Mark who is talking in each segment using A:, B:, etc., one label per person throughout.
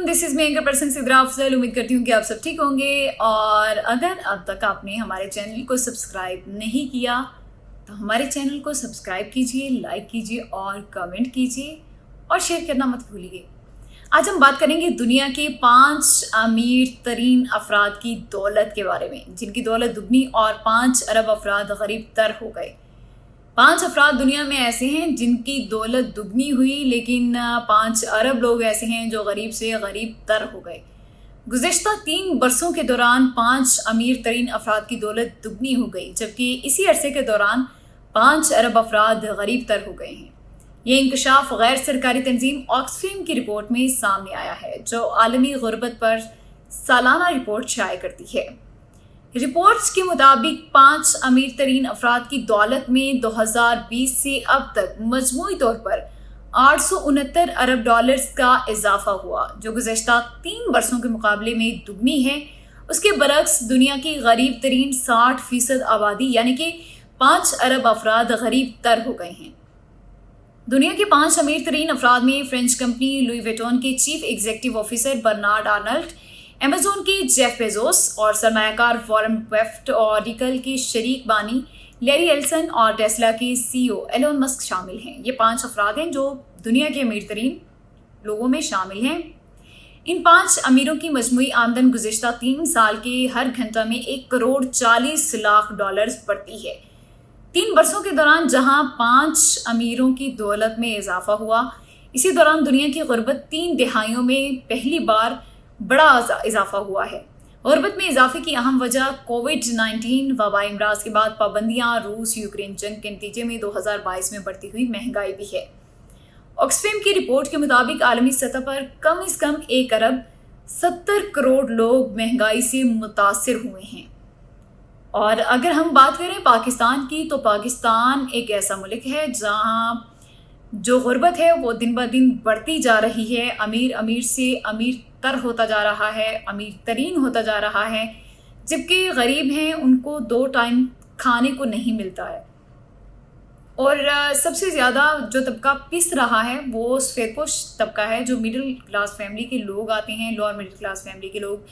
A: This is me anchor person Sidra Afzal. उम्मीद करती हूँ कि आप सब ठीक होंगे। और अगर अब तक आपने हमारे चैनल को सब्सक्राइब नहीं किया तो हमारे चैनल को सब्सक्राइब कीजिए, लाइक कीजिए और कमेंट कीजिए और शेयर करना मत भूलिए। आज हम बात करेंगे दुनिया के 5 अमीर तरीन अफराद की दौलत के बारे में, जिनकी दौलत दुगनी और 5 अरब अफराद गरीब तर हो गए। 5 अफराद दुनिया में ऐसे हैं जिनकी दौलत दुगनी हुई, लेकिन 5 अरब लोग ऐसे हैं जो गरीब से गरीब तर हो गए। गुज़िश्ता 3 बरसों के दौरान 5 अमीर तरीन अफराद की दौलत दुगनी हो गई, जबकि इसी अरसे के दौरान 5 अरब अफराद गरीब तर हो गए हैं। ये इंकशाफ गैर सरकारी तंजीम ऑक्सफैम की रिपोर्ट में सामने आया है, जो आलमी गुर्बत पर सालाना रिपोर्ट शाये करती है। रिपोर्ट्स के मुताबिक 5 अमीर तरीन अफराद की दौलत में 2020 से अब तक मजमूई तौर पर 869 अरब डॉलर्स का इजाफा हुआ, जो गुज़श्ता 3 बरसों के मुकाबले में दुगनी है। उसके बरक्स दुनिया की गरीब तरीन 60% आबादी यानी कि 5 अरब अफराद गरीब तर हो गए हैं। दुनिया के 5 अमीर तरीन अफराद में फ्रेंच कंपनी लुई विटॉन के chief executive officer Bernard Arnault, Amazon के जेफ बेजोस और सरमायाकार वॉरेन बफेट और रिकल के शरीक बानी लैरी एल्सन और टेस्ला के सीईओ एलोन मस्क शामिल हैं। ये 5 अफराद हैं जो दुनिया के अमीर तरीन लोगों में शामिल हैं। इन 5 अमीरों की मजमूई आमदन गुज़िश्ता 3 साल के हर घंटा में 1 करोड़ 40 लाख डॉलर्स बढ़ती है। 3 बरसों के दौरान जहां 5 अमीरों की दौलत में इजाफा हुआ, इसी दौरान दुनिया की गुर्बत 3 दिहाइयों में पहली बार बड़ा इजाफा हुआ है। गुर्बत में इजाफे की अहम वजह कोविड-19 वबाई अमराज के बाद पाबंदियां, रूस यूक्रेन जंग के नतीजे में 2022 में बढ़ती हुई महंगाई भी है। ऑक्सफैम की रिपोर्ट के मुताबिक आलमी सतह पर कम से कम 1 अरब 70 करोड़ लोग महंगाई से मुतासिर हुए हैं। और अगर हम बात करें पाकिस्तान की, तो पाकिस्तान एक ऐसा मुल्क है जहां जो गुर्बत है वो दिन ब दिन बढ़ती जा रही है। अमीर अमीर से अमीर तर होता जा रहा है, अमीर तरीन होता जा रहा है, जबकि गरीब हैं उनको 2 टाइम खाने को नहीं मिलता है। और सबसे ज़्यादा जो तबका पिस रहा है वो सफेदपोश तबका है, जो मिडिल क्लास फैमिली के लोग आते हैं, लोअर मिडिल क्लास फैमिली के लोग,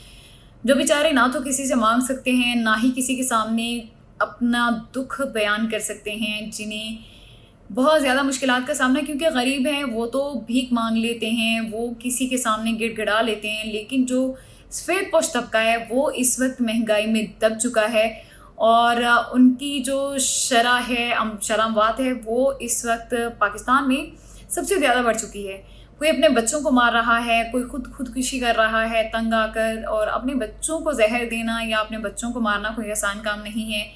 A: जो बेचारे ना तो किसी से मांग सकते हैं, ना ही किसी के सामने अपना दुख बयान कर सकते हैं, जिन्हें बहुत ज़्यादा मुश्किलात का सामना, क्योंकि गरीब हैं वो तो भीख मांग लेते हैं, वो किसी के सामने गिड़गिड़ा लेते हैं। लेकिन जो सफ़ेद पोश तबका है वो इस वक्त महंगाई में दब चुका है और उनकी जो शरामवात है वो इस वक्त पाकिस्तान में सबसे ज़्यादा बढ़ चुकी है। कोई अपने बच्चों को मार रहा है, कोई खुदकुशी कर रहा है तंग आकर, और अपने बच्चों को जहर देना या अपने बच्चों को मारना कोई आसान काम नहीं है,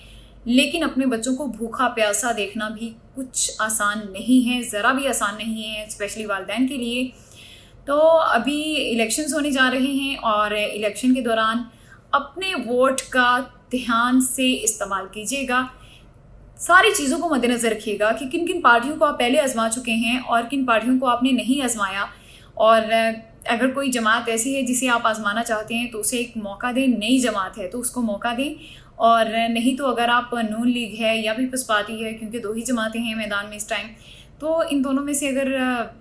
A: लेकिन अपने बच्चों को भूखा प्यासा देखना भी कुछ आसान नहीं है, ज़रा भी आसान नहीं है, स्पेशली वालिदैन के लिए। तो अभी इलेक्शंस होने जा रहे हैं और इलेक्शन के दौरान अपने वोट का ध्यान से इस्तेमाल कीजिएगा। सारी चीज़ों को मद्देनज़र रखिएगा कि किन किन पार्टियों को आप पहले आजमा चुके हैं और किन पार्टियों को आपने नहीं आजमाया। और अगर कोई जमात ऐसी है जिसे आप आजमाना चाहते हैं तो उसे एक मौका दें, नई जमात है तो उसको मौका दें। और नहीं तो अगर आप नून लीग है या पीपल्स पार्टी है, क्योंकि 2 ही जमातें हैं मैदान में इस टाइम, तो इन दोनों में से अगर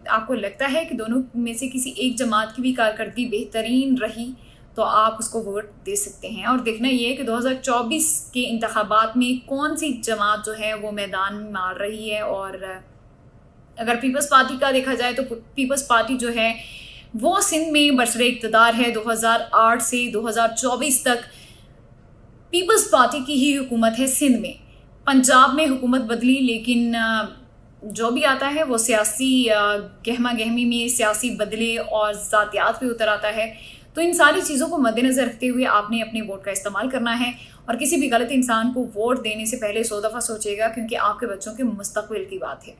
A: आपको लगता है कि दोनों में से किसी एक जमात की भी कारकर्दगी बेहतरीन रही तो आप उसको वोट दे सकते हैं। और देखना ये है कि 2024 के इंतखाबात में कौन सी जमात जो है वो मैदान में मार रही है। और अगर पीपल्स पार्टी का देखा जाए तो पीपल्स पार्टी जो है वो सिंध में बरसरे इक़्तिदार है। 2008 से 2024 तक पीपल्स पार्टी की ही हुकूमत है सिंध में। पंजाब में हुकूमत बदली, लेकिन जो भी आता है वो सियासी गहमा गहमी में सियासी बदले और ज़ातियात पे उतर आता है। तो इन सारी चीज़ों को मद्देनज़र रखते हुए आपने अपने वोट का इस्तेमाल करना है। और किसी भी गलत इंसान को वोट देने से पहले 100 दफ़ा सोचेगा, क्योंकि आपके बच्चों के मुस्तक़बिल की बात है।